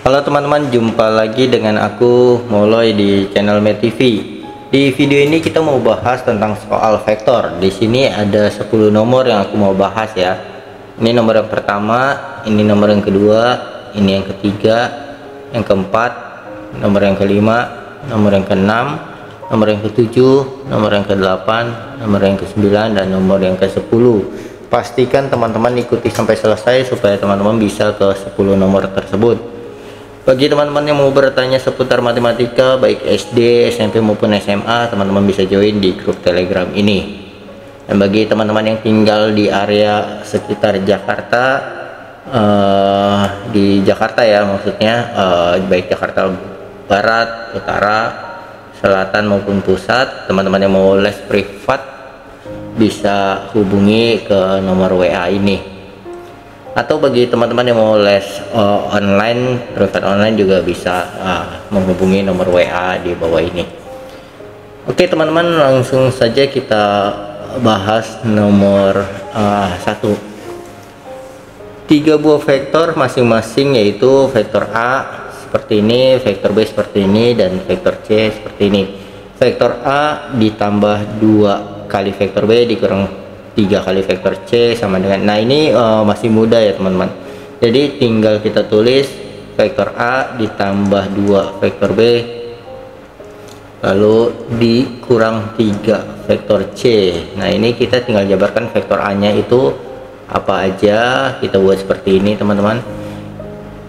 Halo teman-teman, jumpa lagi dengan aku Moloy di channel MedTV. Di video ini kita mau bahas tentang soal vektor. Di sini ada 10 nomor yang aku mau bahas ya. Ini nomor yang pertama, ini nomor yang kedua, ini yang ketiga, yang keempat, nomor yang kelima, nomor yang keenam, nomor yang ketujuh, nomor yang kedelapan, nomor yang kesembilan, dan nomor yang ke-10. Pastikan teman-teman ikuti sampai selesai supaya teman-teman bisa ke 10 nomor tersebut. Bagi teman-teman yang mau bertanya seputar matematika baik SD, SMP maupun SMA, teman-teman bisa join di grup Telegram ini. Dan bagi teman-teman yang tinggal di area sekitar Jakarta, di Jakarta ya maksudnya, baik Jakarta Barat, Utara, Selatan maupun Pusat, teman-teman yang mau les privat bisa hubungi ke nomor WA ini. Atau bagi teman-teman yang mau les online, privat online juga bisa menghubungi nomor WA di bawah ini. Oke teman-teman, langsung saja kita bahas nomor 1. 3 buah vektor masing-masing, yaitu vektor A seperti ini, vektor B seperti ini, dan vektor C seperti ini. Vektor A ditambah 2 kali vektor B dikurang 3 kali vektor C sama dengan, nah ini masih mudah ya teman-teman. Jadi tinggal kita tulis vektor A ditambah 2 vektor B lalu dikurang 3 vektor C. Nah ini kita tinggal jabarkan vektor A nya itu apa aja. Kita buat seperti ini teman-teman.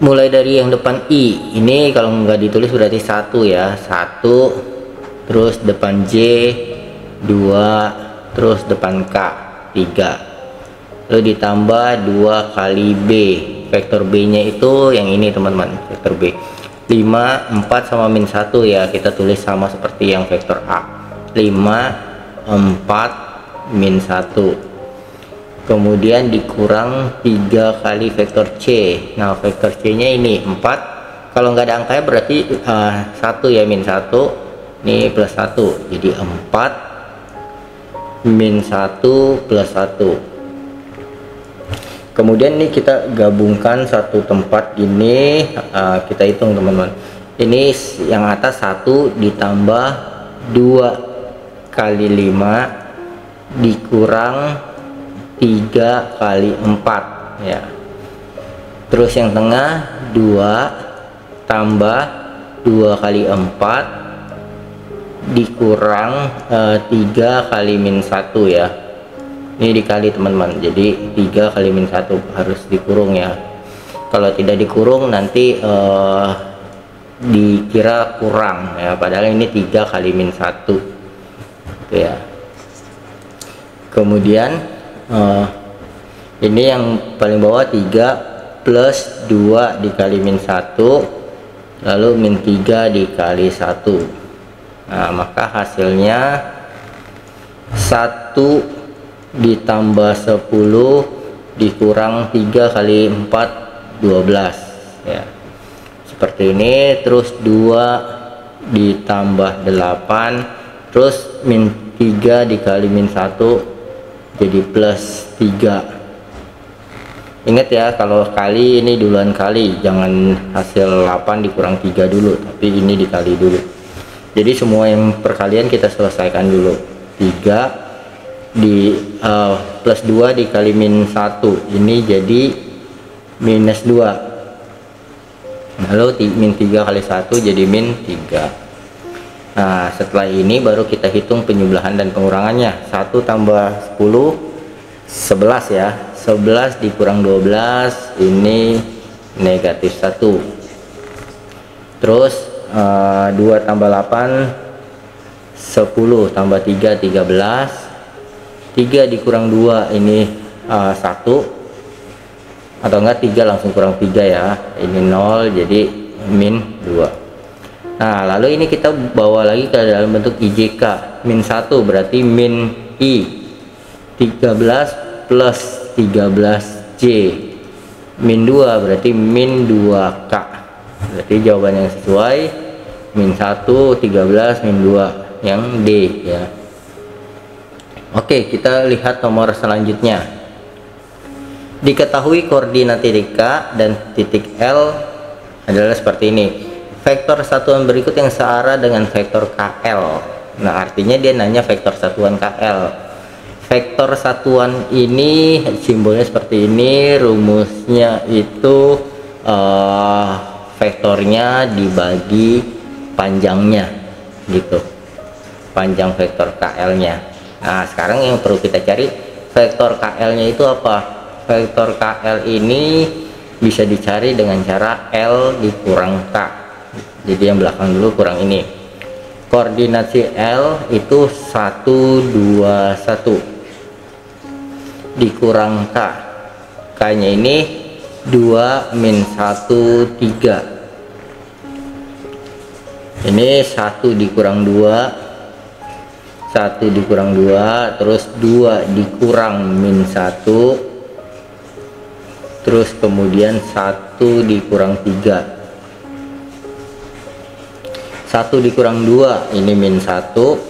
Mulai dari yang depan I, ini kalau nggak ditulis berarti 1 ya, 1, terus depan J 2, terus depan K 3, lalu ditambah 2 kali B. Vektor B nya itu yang ini teman-teman, vektor B 5, 4 sama min 1 ya, kita tulis sama seperti yang vektor A, 5, 4, min 1, kemudian dikurang 3 kali vektor C. Nah vektor C nya ini 4, kalau nggak ada angkanya berarti 1 ya, min 1, ini plus 1, jadi 4 min 1 plus 1. Kemudian ini kita gabungkan satu tempat ini, kita hitung teman-teman. Ini yang atas 1 ditambah 2 kali 5 dikurang 3 kali 4 ya. Terus yang tengah 2 tambah 2 kali 4 dikurang 3 kali min 1 ya. Ini dikali teman-teman, jadi 3 kali min 1 harus dikurung ya. Kalau tidak dikurung nanti dikira kurang ya, padahal ini 3 kali min 1 gitu ya. Kemudian ini yang paling bawah 3 plus 2 dikali min 1 lalu min 3 dikali 1. Nah maka hasilnya 1 ditambah 10 dikurang 3 kali 4 12 ya, seperti ini. Terus 2 ditambah 8, terus min 3 dikali min 1 jadi plus 3. Ingat ya, kalau kali ini duluan kali, jangan hasil 8 dikurang 3 dulu, tapi ini dikali dulu. Jadi semua yang perkalian kita selesaikan dulu. 3 di plus 2 dikali min 1, ini jadi minus 2, lalu min 3 kali 1 jadi min 3. Nah setelah ini baru kita hitung penjumlahan dan pengurangannya. 1 tambah 10 11 ya, 11 dikurang 12 ini negatif 1. Terus 2 tambah 8 10 tambah 3 13, 3 dikurang 2 ini 1, atau enggak 3 langsung kurang 3 ya, ini 0 jadi min 2. Nah lalu ini kita bawa lagi ke dalam bentuk IJK. Min 1 berarti min I, 13 plus 13J, min 2 berarti min 2K. Berarti jawaban yang sesuai min 1 13 min 2 yang D ya. Oke, kita lihat nomor selanjutnya. Diketahui koordinat titik K dan titik L adalah seperti ini. Vektor satuan berikut yang searah dengan vektor KL. Nah, artinya dia nanya vektor satuan KL. Vektor satuan ini simbolnya seperti ini, rumusnya itu vektornya dibagi panjangnya gitu, panjang vektor KL nya. Nah, sekarang yang perlu kita cari vektor KL nya itu apa. Vektor KL ini bisa dicari dengan cara L dikurang K. Jadi yang belakang dulu kurang ini, koordinasi L itu 1 2 1 dikurang K. K nya ini 2 min 1 3. Ini 1 dikurang 2, 1 dikurang 2, terus 2 dikurang min 1, terus kemudian 1 dikurang 3. 1 dikurang 2 ini min 1,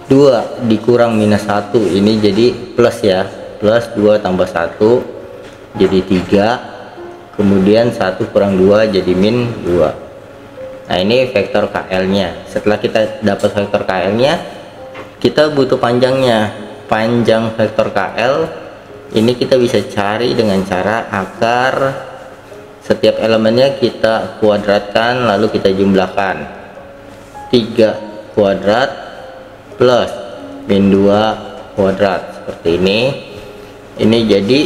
2 dikurang minus 1 ini jadi plus ya, plus 2 tambah 1 jadi 3, kemudian 1 kurang 2 jadi min 2. Nah, ini vektor KL nya. Setelah kita dapat vektor KL nya, kita butuh panjangnya. Panjang vektor KL ini kita bisa cari dengan cara akar setiap elemennya kita kuadratkan lalu kita jumlahkan. 3 kuadrat plus min 2 kuadrat seperti ini. Ini jadi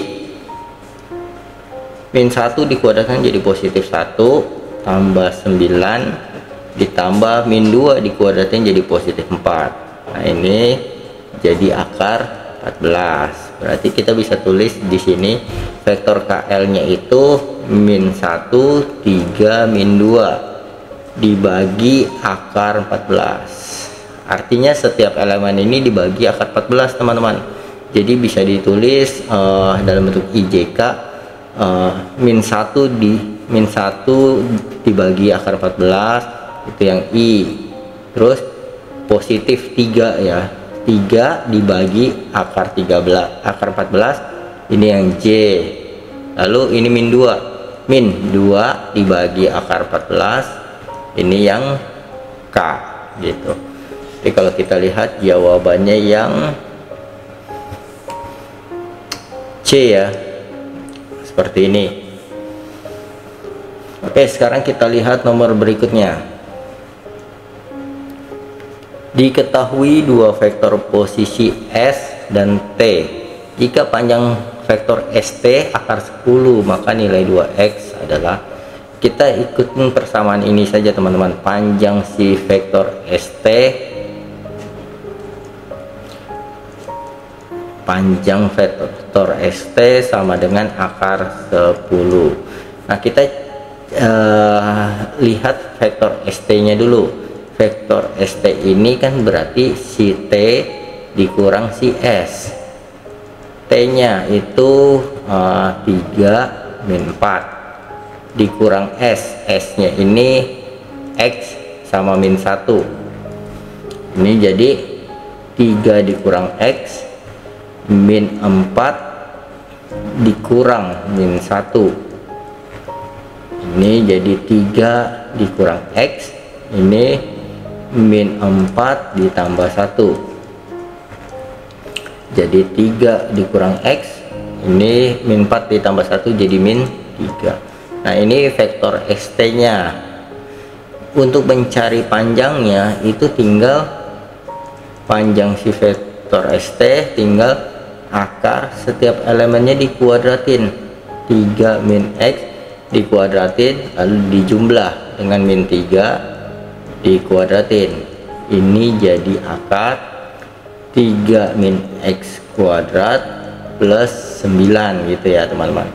min 1 dikuadratkan jadi positif 1 tambah 9 ditambah min 2 dikuadratkan jadi positif 4. Nah, ini jadi akar 14. Berarti kita bisa tulis di sini vektor KL nya itu min 1 3 min 2 dibagi akar 14. Artinya setiap elemen ini dibagi akar 14 teman-teman. Jadi bisa ditulis dalam bentuk IJK min 1 dibagi akar 14 itu yang I, terus positif 3 ya, 3 dibagi akar 13 akar 14 ini yang J. Lalu ini min 2 dibagi akar 14 ini yang K gitu. Jadi kalau kita lihat jawabannya yang C ya, seperti ini. Oke, sekarang kita lihat nomor berikutnya. Diketahui dua vektor posisi S dan T. Jika panjang vektor ST akar 10, maka nilai 2X adalah, kita ikutin persamaan ini saja teman-teman. Panjang si vektor ST, panjang vektor ST sama dengan akar 10. Nah, kita lihat vektor ST nya dulu. Vektor ST ini kan berarti si T dikurang si S. T nya itu 3 min 4 dikurang S. S nya ini X sama min 1. Ini jadi 3 dikurang X min 4 dikurang min 1. Ini jadi 3 dikurang X, ini min 4 ditambah 1 jadi 3 dikurang X, ini min 4 ditambah 1 jadi min 3. Nah, ini vektor ST nya. Untuk mencari panjangnya itu tinggal panjang si vektor ST tinggal akar setiap elemennya dikuadratin, 3 min X dikuadratin lalu dijumlah dengan min 3 dikuadratin, ini jadi akar 3 min X kuadrat plus 9 gitu ya teman-teman.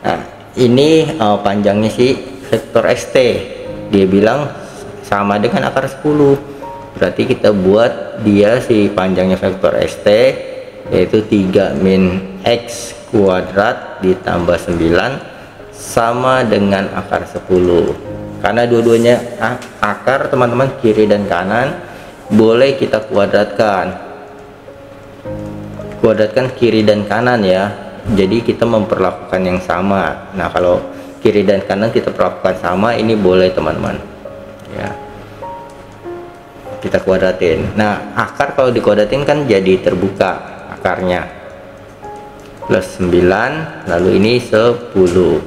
Nah, ini panjangnya si vektor ST, dia bilang sama dengan akar 10, berarti kita buat dia si panjangnya vektor ST yaitu 3 min X kuadrat ditambah 9 sama dengan akar 10. Karena dua-duanya akar teman-teman, kiri dan kanan, boleh kita kuadratkan kiri dan kanan ya. Jadi kita memperlakukan yang sama. Nah, kalau kiri dan kanan kita perlakukan sama, ini boleh teman-teman ya, kita kuadratin. Nah, akar kalau dikuadratin kan jadi terbuka akarnya, plus 9, lalu ini 10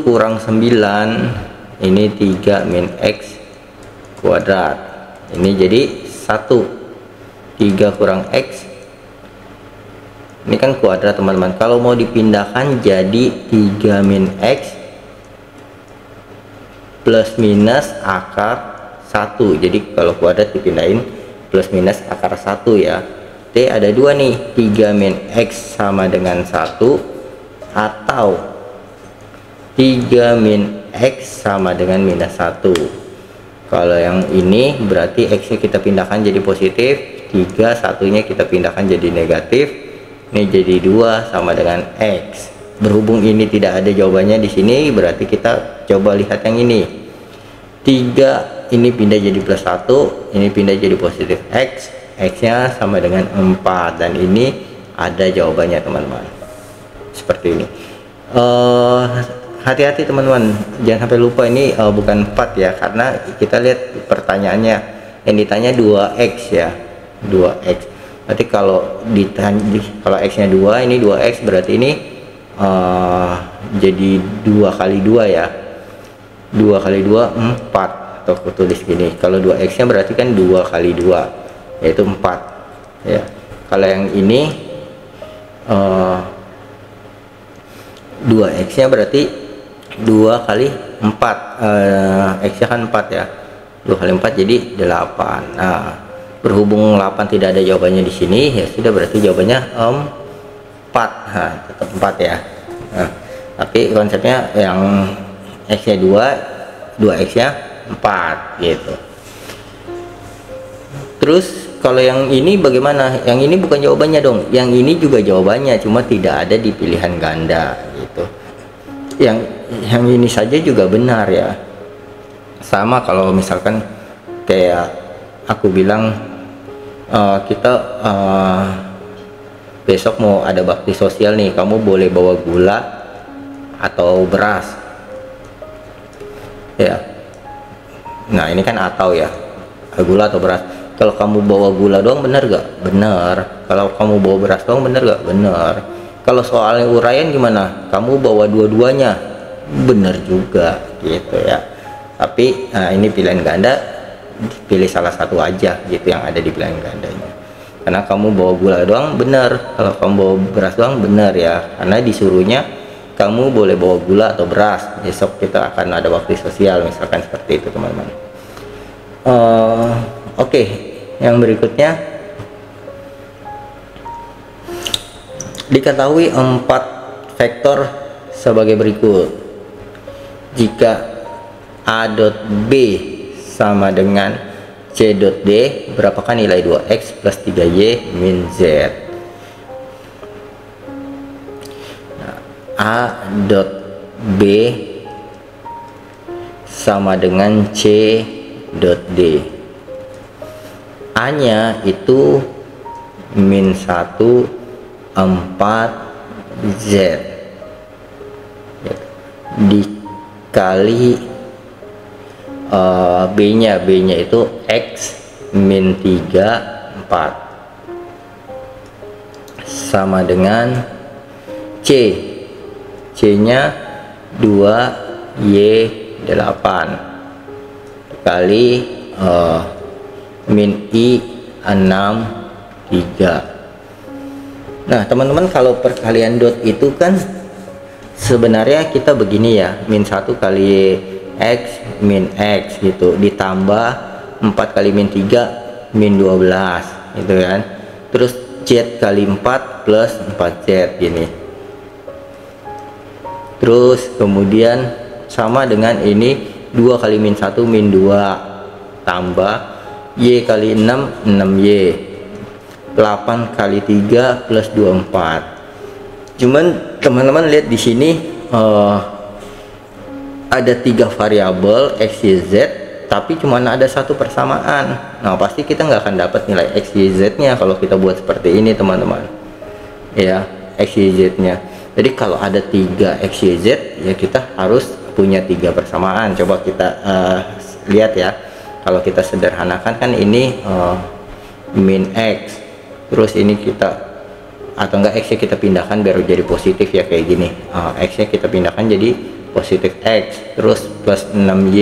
kurang 9, ini 3 min X kuadrat, ini jadi 1. 3 kurang X, ini kan kuadrat teman-teman. Kalau mau dipindahkan jadi 3 min X plus minus akar 1. Jadi kalau kuadrat dipindahin plus minus akar 1 ya. T ada 2 nih, 3 min X sama dengan 1 atau 3 min X sama dengan minus 1. Kalau yang ini berarti X nya kita pindahkan jadi positif, 3, satunya kita pindahkan jadi negatif, ini jadi 2 sama dengan X. Berhubung ini tidak ada jawabannya di sini, berarti kita coba lihat yang ini. 3 ini pindah jadi plus 1, ini pindah jadi positif X, X nya sama dengan 4, dan ini ada jawabannya teman-teman, seperti ini. Hati-hati teman-teman, jangan sampai lupa ini bukan 4 ya, karena kita lihat pertanyaannya yang ditanya 2x ya, 2x. Berarti kalau kalau x nya 2, ini 2x, berarti ini jadi 2 kali 2 ya, 2 kali 2 4, atau aku tulis gini, kalau 2x nya berarti kan 2 kali 2 yaitu 4 ya. Kalau yang ini 2x nya berarti 2 kali 4, X nya kan 4 ya, 2 kali 4 jadi 8. Nah, berhubung 8 tidak ada jawabannya di sini, ya sudah, berarti jawabannya 4. Nah, tetap 4 ya. Nah, tapi konsepnya yang X nya 2, 2x nya 4 gitu. Terus kalau yang ini bagaimana? Yang ini bukan jawabannya dong, yang ini juga jawabannya, cuma tidak ada di pilihan ganda gitu. Yang ini saja juga benar ya. Sama kalau misalkan kayak aku bilang kita besok mau ada bakti sosial nih, kamu boleh bawa gula atau beras ya. Nah, ini kan atau ya, gula atau beras. Kalau kamu bawa gula doang bener gak? Bener. Kalau kamu bawa beras doang bener gak? Bener. Kalau soalnya uraian gimana? Kamu bawa dua-duanya, bener juga gitu ya. Tapi nah, ini pilihan ganda, pilih salah satu aja gitu yang ada di pilihan gandanya. Karena kamu bawa gula doang bener, kalau kamu bawa beras doang bener ya. Karena disuruhnya kamu boleh bawa gula atau beras. Besok kita akan ada bakti sosial, misalkan seperti itu teman-teman. Oke, yang berikutnya. Diketahui 4 vektor sebagai berikut. Jika A dot B sama dengan C dot D, berapakah nilai 2x plus 3y min z? Nah, A dot B sama dengan C dot D. A nya itu min 1 4z dikali B nya itu x min 3 4 sama dengan C nya 2y 8 kali min I 6 3. Nah teman-teman, kalau perkalian dot itu kan sebenarnya kita begini ya, min 1 kali x min x gitu, ditambah 4 kali min 3 min 12 gitu kan, terus z kali 4 plus 4z gini, terus kemudian sama dengan ini 2 kali min 1 min 2 tambah y kali 6 6y, 8 kali 3 plus 24. Cuman teman-teman lihat di sini ada 3 variabel x, y, z, tapi cuman ada satu persamaan. Nah pasti kita nggak akan dapat nilai x, y, z nya kalau kita buat seperti ini teman-teman ya, x, y, z nya. Jadi kalau ada 3 X, Y, Z ya kita harus punya 3 persamaan. Coba kita lihat ya. Kalau kita sederhanakan kan ini min X, terus ini kita, atau enggak X nya kita pindahkan biar jadi positif ya, kayak gini. X nya kita pindahkan jadi positif X, terus plus 6Y,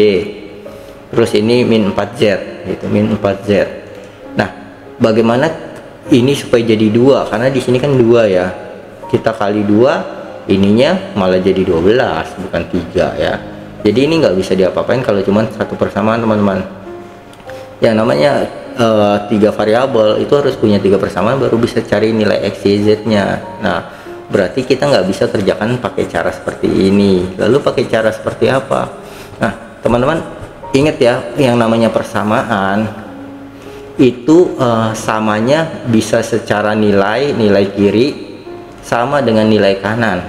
terus ini min 4Z gitu, min 4Z. Nah, bagaimana ini supaya jadi 2? Karena di sini kan 2 ya, kita kali 2, ininya malah jadi 12 bukan 3 ya. Jadi ini nggak bisa diapa-apain kalau cuman satu persamaan teman-teman. Yang namanya 3 variabel itu harus punya 3 persamaan baru bisa cari nilai X, Y, Z nya. Nah, berarti kita nggak bisa kerjakan pakai cara seperti ini. Lalu pakai cara seperti apa? Nah, teman-teman ingat ya, yang namanya persamaan itu samanya bisa secara nilai kiri sama dengan nilai kanan.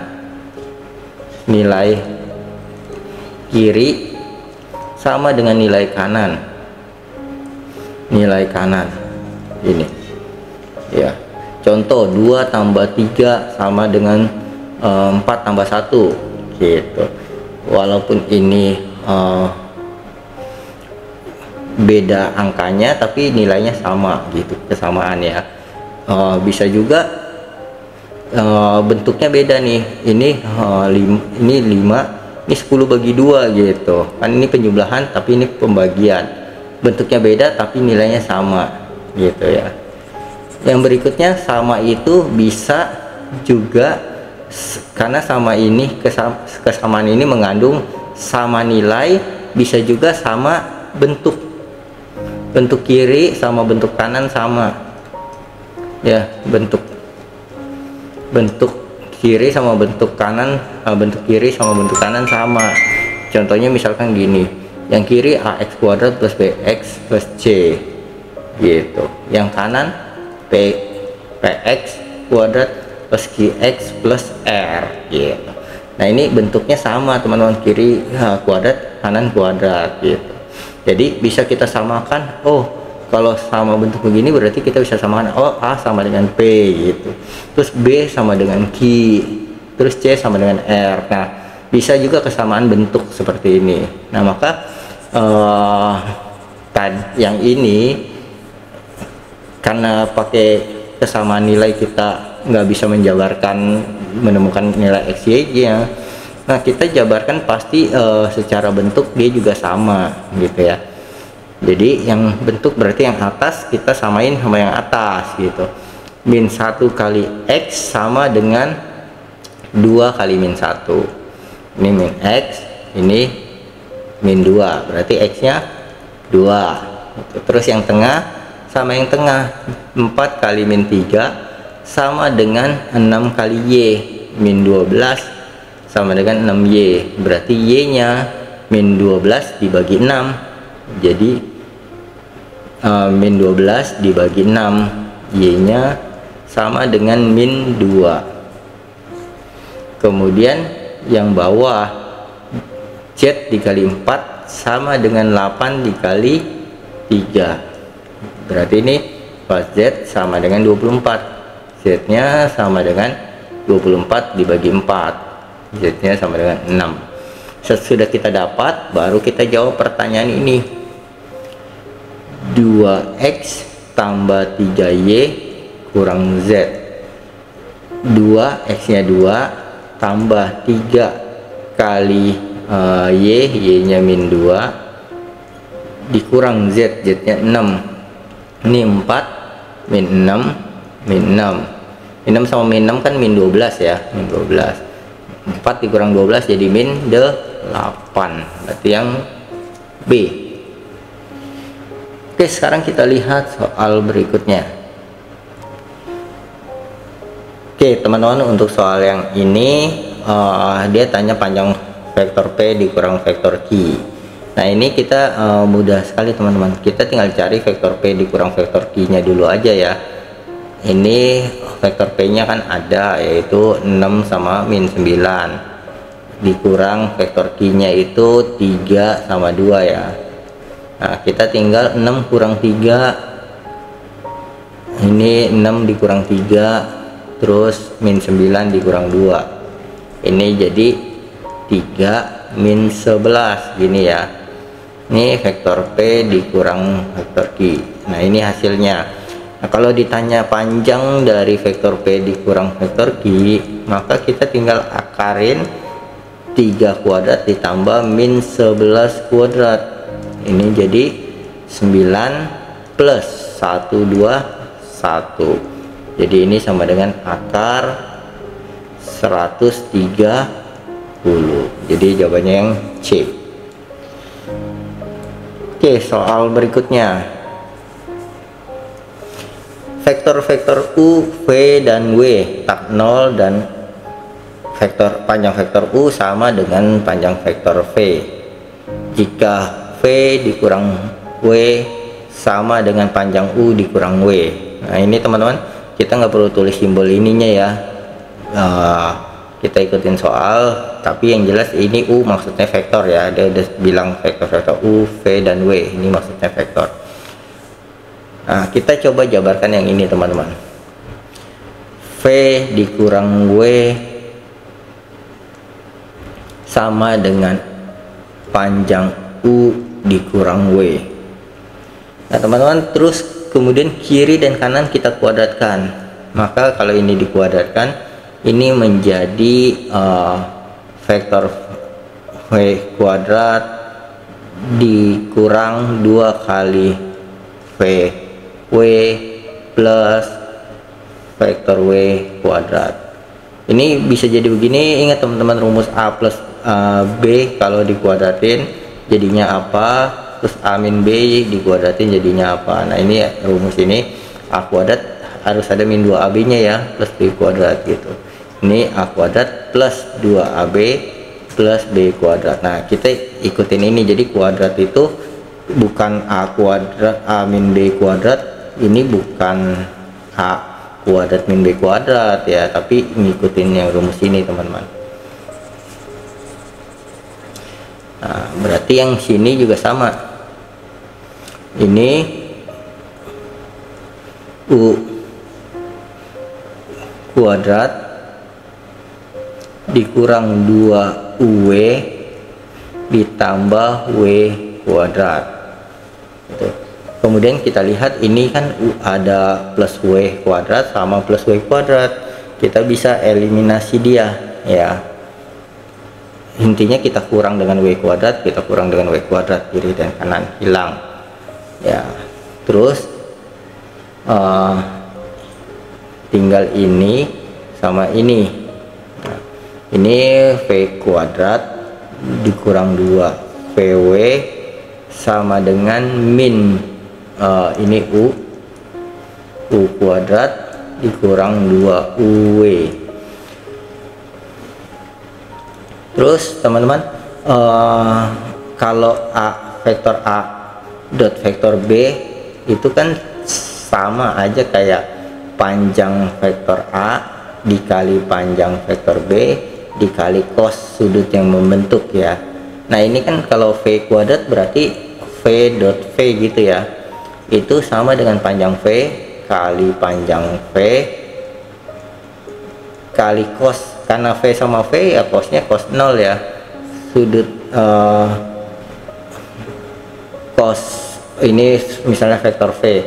Nilai kiri sama dengan nilai kanan. Nilai kanan ini ya, contoh 2 tambah 3 sama dengan 4 tambah 1 gitu. Walaupun ini beda angkanya tapi nilainya sama gitu, kesamaan ya. Bisa juga bentuknya beda nih, ini 5, ini 10 bagi 2 gitu kan, ini penjumlahan tapi ini pembagian. Bentuknya beda tapi nilainya sama gitu ya. Yang berikutnya sama itu bisa juga karena sama ini, kesamaan ini mengandung sama nilai, bisa juga sama bentuk. Bentuk kiri sama bentuk kanan sama ya, bentuk kiri sama bentuk kanan, bentuk kiri sama bentuk kanan sama. Contohnya misalkan gini, yang kiri ax kuadrat plus bx plus c gitu, yang kanan px kuadrat plus qx plus r gitu. Nah, ini bentuknya sama teman-teman, kiri kuadrat, kanan kuadrat gitu. Jadi bisa kita samakan, oh kalau sama bentuk begini berarti kita bisa samakan, oh A sama dengan P gitu, terus B sama dengan Q, terus C sama dengan R. Nah, bisa juga kesamaan bentuk seperti ini. Nah, maka yang ini karena pakai kesamaan nilai kita nggak bisa menjabarkan, menemukan nilai X, Y nya. Nah, kita jabarkan pasti secara bentuk dia juga sama gitu ya. Jadi yang bentuk berarti yang atas kita samain sama yang atas gitu. Min 1 kali X sama dengan 2 kali min 1. Ini min X, ini min 2, berarti X nya 2. Terus yang tengah sama yang tengah, 4 kali min 3 sama dengan 6 kali Y, min 12 sama dengan 6Y, berarti Y nya min 12 dibagi 6, jadi min 12 dibagi 6, Y nya sama dengan min 2. Kemudian yang bawah, Z dikali 4 sama dengan 8 dikali 3, berarti ini pas Z sama dengan 24, Z nya sama dengan 24 dibagi 4, Z nya sama dengan 6. Sesudah kita dapat, baru kita jawab pertanyaan ini. 2X tambah 3Y kurang Z, 2 X nya 2 tambah 3 kali Y nya min 2 dikurang Z nya 6, ini 4 min 6 min 6, min 6 sama min 6 kan min 12 ya, min 12, 4 dikurang 12 jadi min 8, berarti yang B. Oke, sekarang kita lihat soal berikutnya. Oke teman-teman, untuk soal yang ini dia tanya panjang vektor P dikurang vektor Q. Nah, ini kita mudah sekali teman-teman, kita tinggal cari vektor P dikurang vektor Q nya dulu aja ya. Ini vektor P nya kan ada, yaitu 6 sama min 9 dikurang vektor Q nya itu 3 sama 2 ya. Nah, kita tinggal 6 kurang 3, ini 6 dikurang 3, terus min 9 dikurang 2. ini jadi 3 min 11 gini ya. Ini vektor P dikurang vektor Q. Nah ini hasilnya. Nah kalau ditanya panjang dari vektor P dikurang vektor Q, maka kita tinggal akarin 3 kuadrat ditambah min 11 kuadrat. Ini jadi 9 plus 1 2 1. Jadi ini sama dengan akar 130. Jadi jawabannya yang C. Oke, soal berikutnya. Vektor-vektor U, V, dan W tak 0 dan panjang vektor U sama dengan panjang vektor V. Jika V dikurang W sama dengan panjang U dikurang W. Nah ini teman-teman, kita nggak perlu tulis simbol ininya ya. Kita ikutin soal, tapi yang jelas ini U maksudnya vektor ya. Dia udah bilang vektor-vektor U, V, dan W, ini maksudnya vektor. Nah kita coba jabarkan yang ini teman-teman. V dikurang W sama dengan panjang U dikurang W. Nah teman-teman, terus kemudian kiri dan kanan kita kuadratkan. Maka kalau ini dikuadratkan, ini menjadi vektor V kuadrat dikurang 2 kali W plus vektor W kuadrat. Ini bisa jadi begini. Ingat teman-teman, rumus A plus B kalau dikuadratin jadinya apa, terus A min B dikuadratin jadinya apa. Nah ini rumus ini A kuadrat harus ada min 2AB nya ya, plus B kuadrat gitu. Ini A kuadrat plus 2AB plus B kuadrat. Nah kita ikutin ini, jadi kuadrat itu bukan A kuadrat A min B kuadrat, ini bukan A kuadrat min B kuadrat ya, tapi ngikutin yang rumus ini teman-teman. Nah berarti yang sini juga sama, ini U kuadrat dikurang 2UW ditambah W kuadrat gitu. Kemudian kita lihat ini kan ada plus W kuadrat sama plus W kuadrat, kita bisa eliminasi dia ya. Intinya kita kurang dengan W kuadrat, kita kurang dengan W kuadrat, kiri dan kanan hilang ya. Terus tinggal ini sama ini. Nah, ini V kuadrat dikurang 2 VW sama dengan min ini U kuadrat dikurang 2 UW. Terus teman-teman, kalau vektor A dot vektor B itu kan sama aja kayak panjang vektor A dikali panjang vektor B dikali cos sudut yang membentuk ya. Nah ini kan kalau V kuadrat berarti V dot V gitu ya, itu sama dengan panjang V kali panjang V kali cos. Karena V sama V ya cosnya cos 0 ya, sudut cos ini misalnya vektor V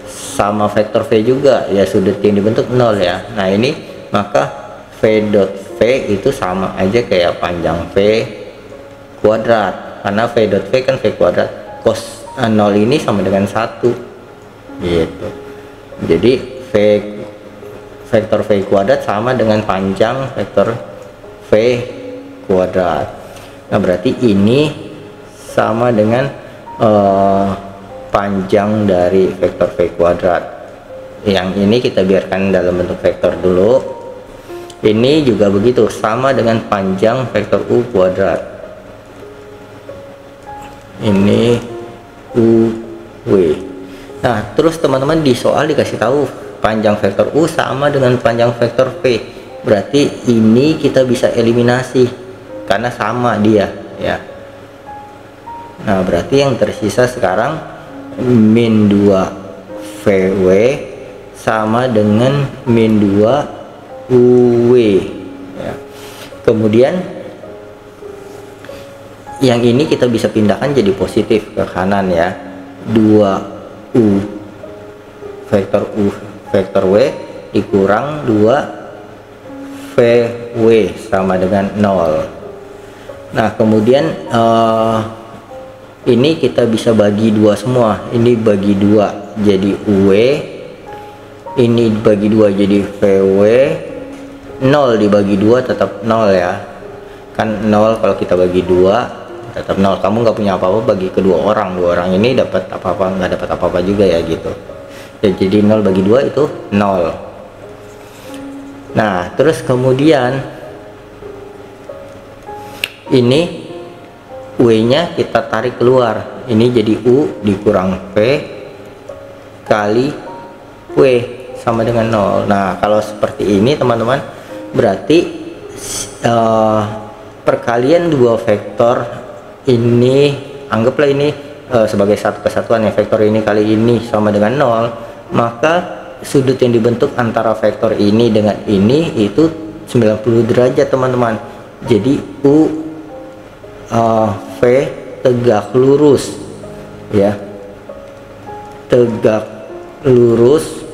sama vektor V juga ya, sudut yang dibentuk 0 ya. Nah ini maka V dot V itu sama aja kayak panjang V kuadrat, karena V dot V kan V kuadrat, cos 0 ini sama dengan 1 gitu. Jadi vektor V kuadrat sama dengan panjang vektor V kuadrat. Nah berarti ini sama dengan panjang dari vektor V kuadrat. Yang ini kita biarkan dalam bentuk vektor dulu. Ini juga begitu, sama dengan panjang vektor U kuadrat. Ini UW. Nah terus teman-teman di soal dikasih tahu panjang vektor U sama dengan panjang vektor V, berarti ini kita bisa eliminasi karena sama dia ya. Nah berarti yang tersisa sekarang min 2 VW sama dengan min 2 UW ya. Kemudian yang ini kita bisa pindahkan jadi positif ke kanan ya. 2U vektor W dikurang 2VW sama dengan 0. Nah kemudian ini kita bisa bagi dua semua. Ini bagi dua jadi UW, ini dibagi dua jadi VW. 0 dibagi 2 tetap 0 ya, kan 0 kalau kita bagi 2 tetap 0. Kamu nggak punya apa-apa bagi kedua orang, dua orang ini dapat apa-apa, nggak dapat apa-apa juga ya gitu ya. Jadi 0 bagi 2 itu 0. Nah terus kemudian ini W nya kita tarik keluar, ini jadi U dikurang V kali W sama dengan 0. Nah kalau seperti ini teman-teman, berarti perkalian dua vektor ini, anggaplah ini sebagai satu kesatuan ya, vektor ini kali ini sama dengan 0, maka sudut yang dibentuk antara vektor ini dengan ini itu 90 derajat teman-teman. Jadi U V tegak lurus ya, tegak lurus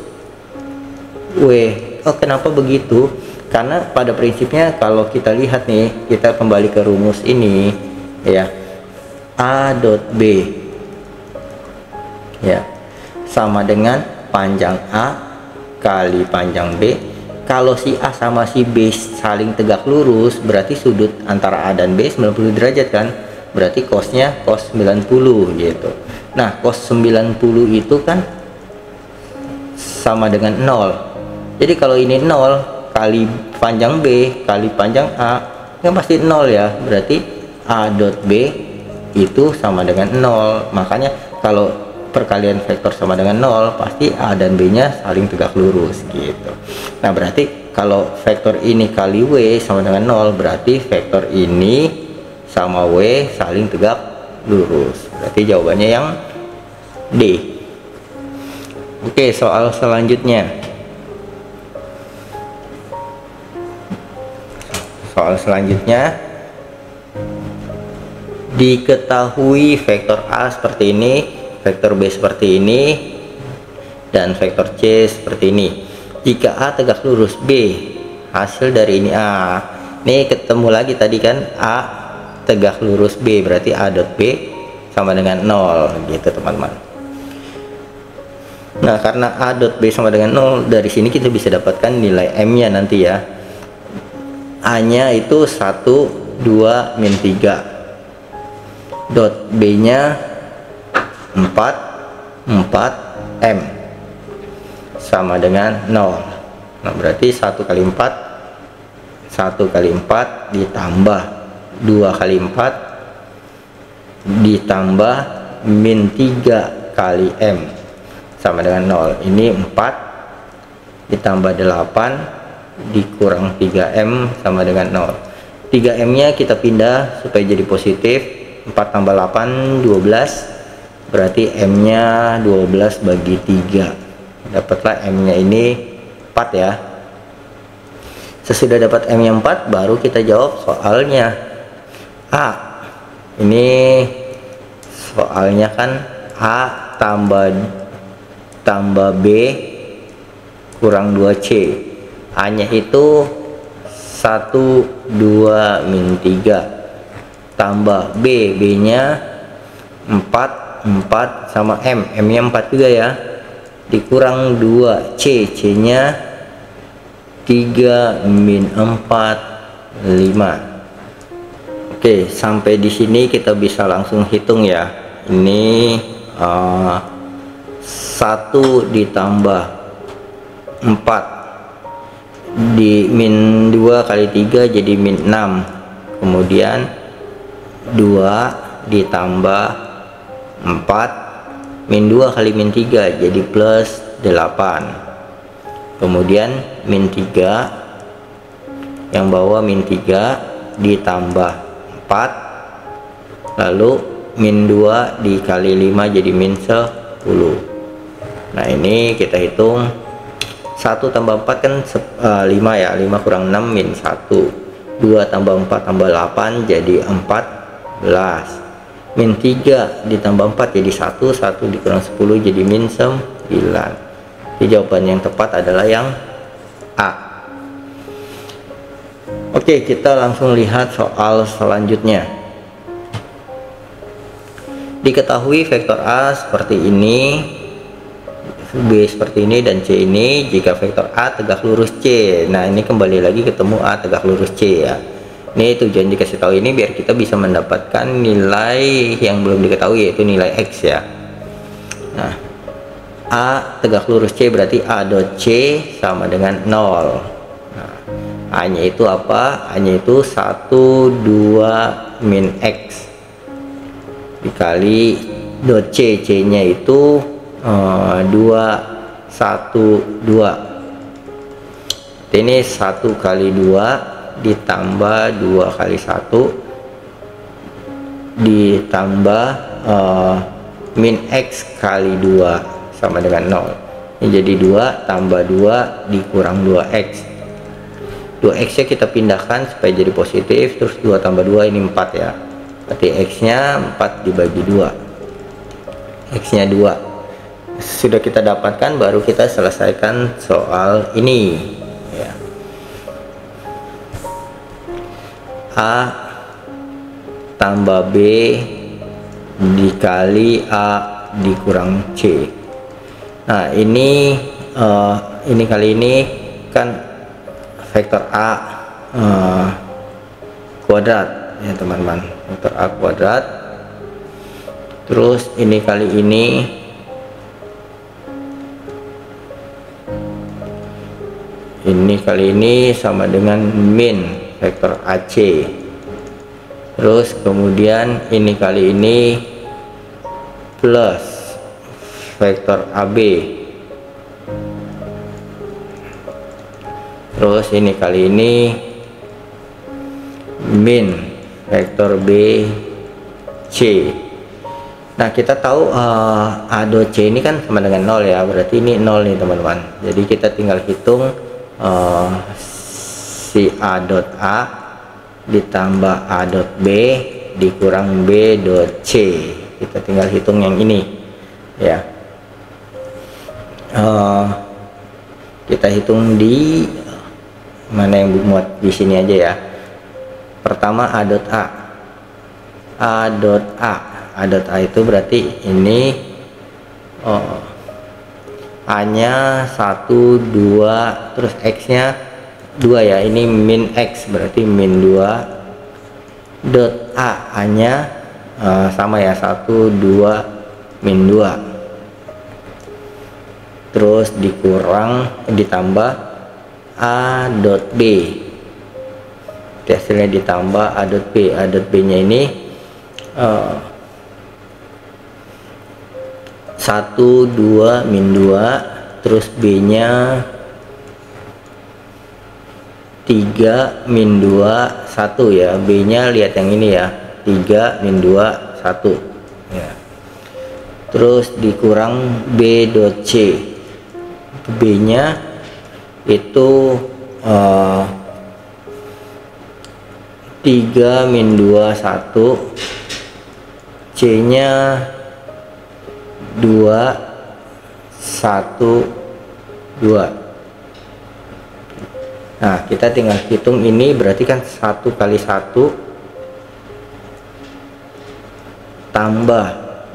W. Oh kenapa begitu? Karena pada prinsipnya kalau kita lihat nih, kita kembali ke rumus ini ya, A dot B ya sama dengan panjang A kali panjang B. Kalau si A sama si B saling tegak lurus, berarti sudut antara A dan B 90 derajat kan, berarti cosnya cos 90 gitu. Nah cos 90 itu kan sama dengan 0. Jadi kalau ini 0 kali panjang B kali panjang A kan pasti 0 ya, berarti A dot B itu sama dengan 0. Makanya kalau perkalian vektor sama dengan 0, pasti A dan B nya saling tegak lurus gitu. Nah berarti kalau vektor ini kali W sama dengan 0, berarti vektor ini sama W saling tegak lurus. Berarti jawabannya yang D. Oke, soal selanjutnya. Soal selanjutnya, diketahui vektor A seperti ini, vektor B seperti ini, dan vektor C seperti ini. Jika A tegak lurus B, hasil dari ini A. Ini ketemu lagi tadi kan, A tegak lurus B, berarti A dot B sama dengan 0 gitu teman-teman. Nah karena A dot B sama dengan 0, dari sini kita bisa dapatkan nilai M nya nanti ya. A nya itu 1, 2, min 3, dot B nya 4, 4 M sama dengan 0. Nah berarti 1 kali 4, 1 kali 4 ditambah 2 kali 4 ditambah min 3 kali M sama dengan 0. Ini 4 ditambah 8 dikurang 3M sama dengan 0. 3M nya kita pindah supaya jadi positif. 4 tambah 8 12, berarti M nya 12 bagi 3. Dapatlah M nya ini 4 ya. Sesudah dapat M nya 4, baru kita jawab soalnya. A, ini soalnya kan A tambah B kurang 2C. A nya itu 1, 2, min 3 tambah B, B nya 4, 4 sama M, M nya 4 juga ya, dikurang 2 C, C nya 3, min 4, 5. Oke, sampai di sini kita bisa langsung hitung ya. Ini 1 ditambah 4 di min 2 kali 3 jadi min 6, kemudian 2 ditambah 4 min 2 kali min 3 jadi plus 8, kemudian min 3 yang bawah min 3 ditambah 4, lalu min 2 dikali 5 jadi min 10. Nah ini kita hitung 1 tambah 4 kan 5 ya, 5 kurang 6 min 1, 2 tambah 4 tambah 8 jadi 14. Min 3 ditambah 4 jadi 1, 1 dikurang 10 jadi min 9. Jadi jawaban yang tepat adalah yang A. Oke, kita langsung lihat soal selanjutnya. Diketahui vektor A seperti ini, B seperti ini, dan C ini jika vektor A tegak lurus C. Nah, ini kembali lagi ketemu A tegak lurus C ya. Ini tujuan dikasih tahu ini biar kita bisa mendapatkan nilai yang belum diketahui, yaitu nilai X ya. Nah, A tegak lurus C berarti A dot C sama dengan 0. Nah, A nya itu apa? A nya itu 1 2 min X dikali dot C, C nya itu 2 1 2. Ini 1 kali 2 ditambah 2 kali 1 ditambah min X kali 2 sama dengan 0. Ini jadi 2 tambah 2 dikurang 2X. 2X nya kita pindahkan supaya jadi positif, terus 2 tambah 2 ini 4 ya. Berarti X nya 4 dibagi 2, X nya 2. Sudah kita dapatkan, baru kita selesaikan soal ini ya. A tambah B dikali A dikurang C. Nah, ini kali ini kan vektor A kuadrat ya teman-teman, vektor A kuadrat. Terus ini kali ini sama dengan min vektor AC. Terus kemudian ini kali ini plus vektor AB. Terus ini kali ini min vektor BC. Nah, kita tahu A dot C ini kan sama dengan 0 ya, berarti ini 0 nih teman-teman. Jadi kita tinggal hitung si A dot A ditambah A dot B dikurang B dot C. Kita tinggal hitung yang ini ya. Kita hitung di mana yang muat di sini aja ya. Pertama A dot A, A dot A, A dot A itu berarti ini A nya 1 2 terus X nya 2 ya. Ini min X berarti min 2 dot A, A nya sama ya, 1 2 min 2, terus dikurang ditambah A dot B. Hasilnya ditambah A dot B. A dot B nya ini 1 2 min 2, terus B nya 3 min 2 1 ya. B nya lihat yang ini ya, 3 min 2 1 ya. Terus dikurang B dot C. B nya itu 3 min 2 1, C nya 2 1 2. Nah, kita tinggal hitung ini berarti kan 1 kali 1 tambah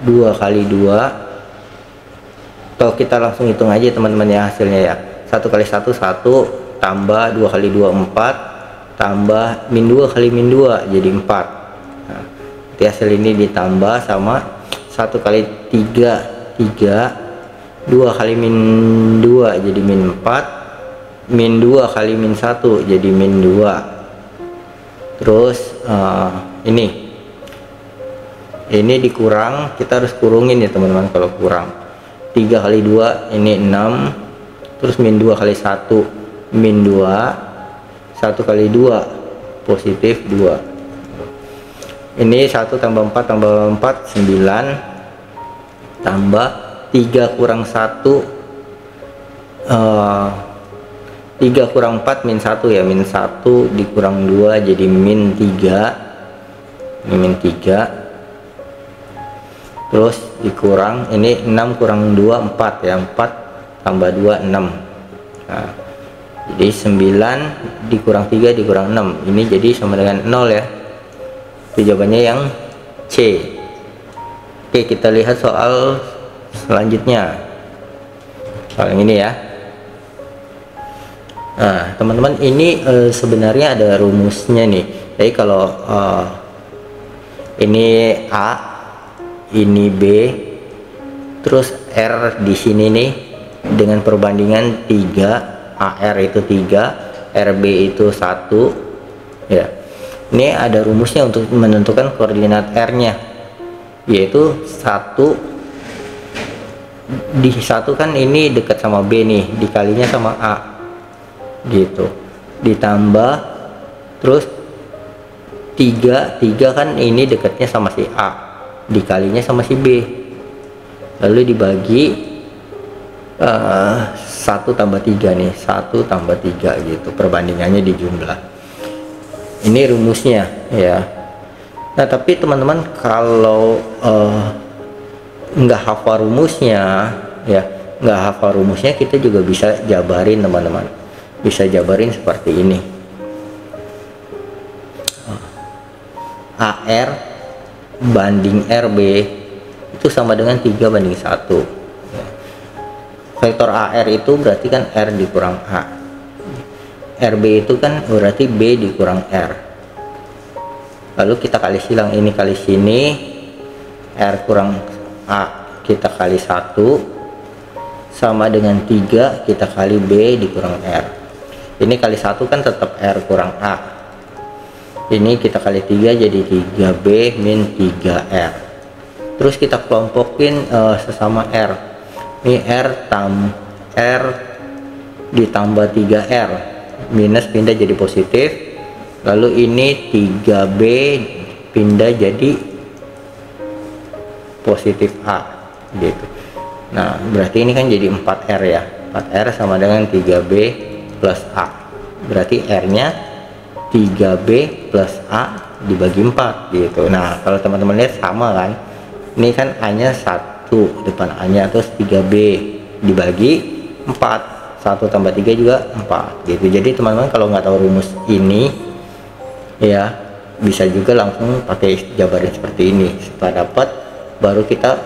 2 kali 2. Atau kita langsung hitung aja teman-teman ya hasilnya ya. 1 kali 1 1 tambah 2 kali 2 4 tambah min 2 kali min 2 jadi 4. Nah, jadi hasil ini ditambah sama 1 kali 3 3, 2 kali min 2 jadi min 4, min 2 kali min 1 jadi min 2. Terus ini dikurang, kita harus kurungin ya teman-teman. Kalau kurang 3 kali 2 ini 6, terus min 2 kali 1 min 2, 1 kali 2 positif 2. Ini 1 tambah 4 tambah 4 9, tambah 3 kurang 1 3 kurang 4 min 1 ya, min 1 dikurang 2 jadi min 3, ini min 3, terus dikurang ini 6 kurang 2 4 ya, 4 tambah 2 6. Nah, jadi 9 dikurang 3 dikurang 6, ini jadi sama dengan 0 ya. Itu jawabannya yang C. Oke, kita lihat soal selanjutnya, soal yang ini ya. Nah teman-teman, ini sebenarnya ada rumusnya nih. Jadi kalau ini A, ini B, terus R di sini nih dengan perbandingan 3, AR itu 3, RB itu 1 ya. Ini ada rumusnya untuk menentukan koordinat R-nya, yaitu 1 di 1 kan ini dekat sama B nih, dikalinya sama A gitu, ditambah terus 3 kan ini dekatnya sama si A, dikalinya sama si B, lalu dibagi 1 tambah 3 nih, 1 tambah 3 gitu, perbandingannya di jumlah. Ini rumusnya ya. Nah tapi teman-teman kalau nggak hafal rumusnya ya, kita juga bisa jabarin teman-teman, bisa jabarin seperti ini. AR banding RB itu sama dengan 3 banding 1. Vektor AR itu berarti kan R dikurang A, RB itu kan berarti B dikurang R, lalu kita kali silang, ini kali sini, R kurang A kita kali 1 sama dengan 3 kita kali B dikurang R. Ini kali 1 kan tetap R kurang A, ini kita kali 3 jadi 3B min 3R. Terus kita kelompokin sesama R, ini R ditambah 3R, minus pindah jadi positif, lalu ini 3B pindah jadi positif A gitu. Nah berarti ini kan jadi 4R ya, 4R sama dengan 3B plus A, berarti R nya 3B plus A dibagi 4 gitu. Nah kalau teman-teman lihat sama kan, ini kan A nya 1 depan A nya, terus 3B dibagi 4, 1 tambah 3 juga 4 gitu. Jadi teman-teman kalau nggak tahu rumus ini ya, bisa juga langsung pakai jabaran seperti ini supaya dapat, baru kita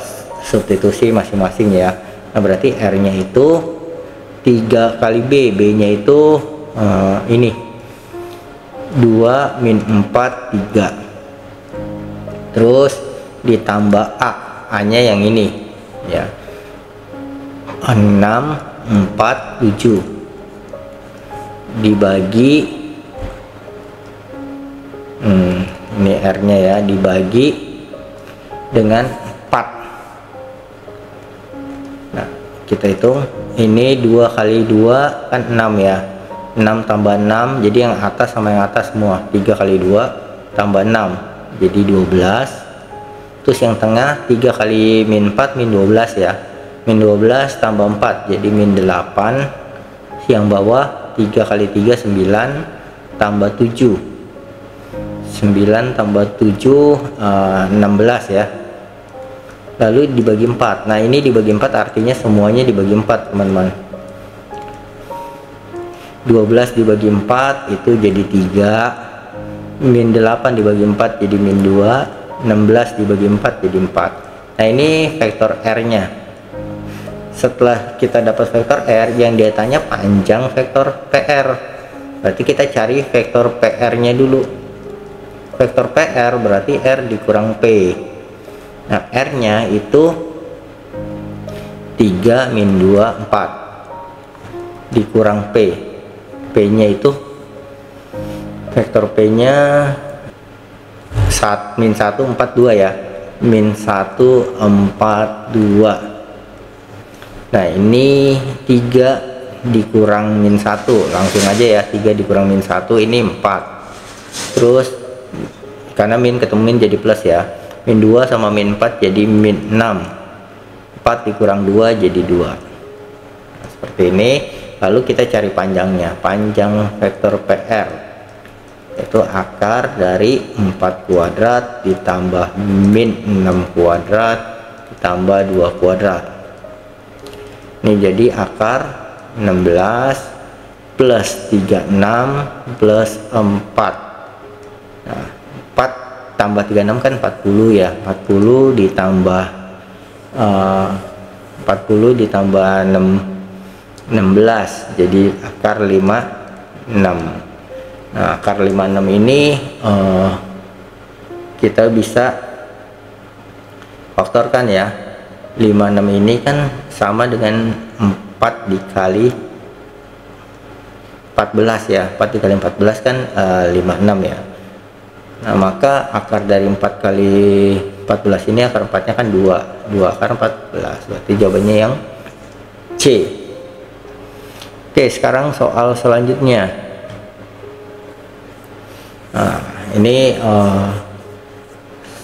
substitusi masing-masing ya. Nah berarti R nya itu 3 kali B, B nya itu ini 2 min 4 3, terus ditambah A nya yang ini ya, 6 4 7 dibagi ini R nya ya, dibagi dengan 4. Nah kita hitung, ini 2 kali 2 kan 6 ya, 6 tambah 6 jadi yang atas sama yang atas semua, 3 kali 2 tambah 6 jadi 12, terus yang tengah 3 kali min 4 min 12 ya, min 12 tambah 4 jadi min 8, yang bawah 3 kali 3 9 tambah 7, 9 tambah 7 16 ya, lalu dibagi 4. Nah ini dibagi 4 artinya semuanya dibagi 4 teman-teman. 12 dibagi 4 itu jadi 3, min 8 dibagi 4 jadi min 2, 16 dibagi 4 jadi 4. Nah ini vektor R nya. Setelah kita dapat vektor R, yang dia tanya panjang vektor PR, berarti kita cari vektor PR nya dulu. Vektor PR berarti R dikurang P. Nah R nya itu 3 min 2 4 dikurang P, P nya itu vektor P nya min 1 4 2 ya, min 1 4 2. Nah ini 3 dikurang min 1, langsung aja ya, 3 dikurang min 1 ini 4, terus karena min ketemu min jadi plus ya, min 2 sama min 4 jadi min 6, 4 dikurang 2 jadi 2. Nah, seperti ini. lalu kita cari panjangnya. Panjang vektor PR itu akar dari 4 kuadrat ditambah min 6 kuadrat ditambah 2 kuadrat. Ini jadi akar 16 plus 36 plus 4. Nah, 4 tambah 36 kan 40 ya. 40 ditambah 40 ditambah 16 jadi akar 56. Nah, akar 56 ini kita bisa faktorkan ya. 56 ini kan sama dengan 4 dikali 14 ya. 4 dikali 14 kan 56 ya. Nah, maka akar dari 4 kali 14 ini akar 4 nya kan 2 akar 14, berarti jawabannya yang C. Oke, sekarang soal selanjutnya. Nah, ini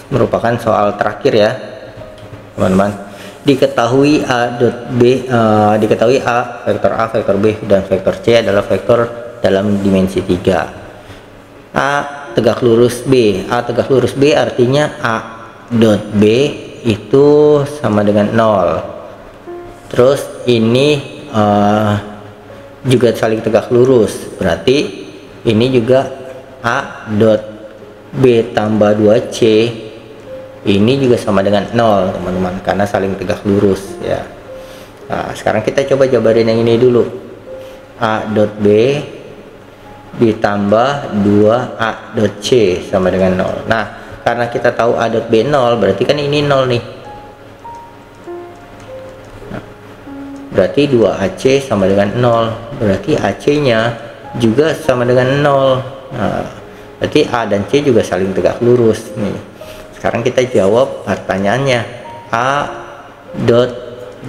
merupakan soal terakhir ya teman-teman. Diketahui A dot B, diketahui A, vektor B dan vektor C adalah vektor dalam dimensi 3. A tegak lurus B. A tegak lurus B artinya A dot B itu sama dengan 0. Terus ini juga saling tegak lurus, berarti ini juga A dot B tambah 2C ini juga sama dengan 0 teman-teman, karena saling tegak lurus ya. Nah, sekarang kita coba jabarin yang ini dulu. A dot B ditambah 2A dot C sama dengan 0. Nah, karena kita tahu A dot B 0, berarti kan ini 0 nih. Nah, berarti 2AC sama dengan 0, berarti AC nya juga sama dengan 0. Nah, berarti A dan C juga saling tegak lurus nih. Sekarang kita jawab pertanyaannya. A dot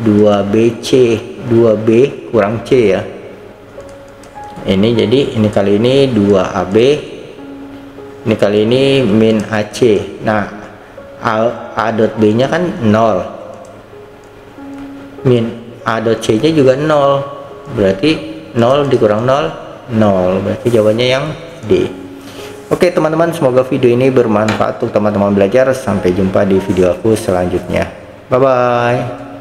2BC, 2B kurang C ya. Ini jadi ini kali ini 2AB, ini kali ini min AC. Nah, A dot B nya kan 0, min A dot C nya juga 0, berarti 0 dikurang 0 0, berarti jawabannya yang D. Oke teman-teman, semoga video ini bermanfaat untuk teman-teman belajar. Sampai jumpa di video aku selanjutnya. Bye bye.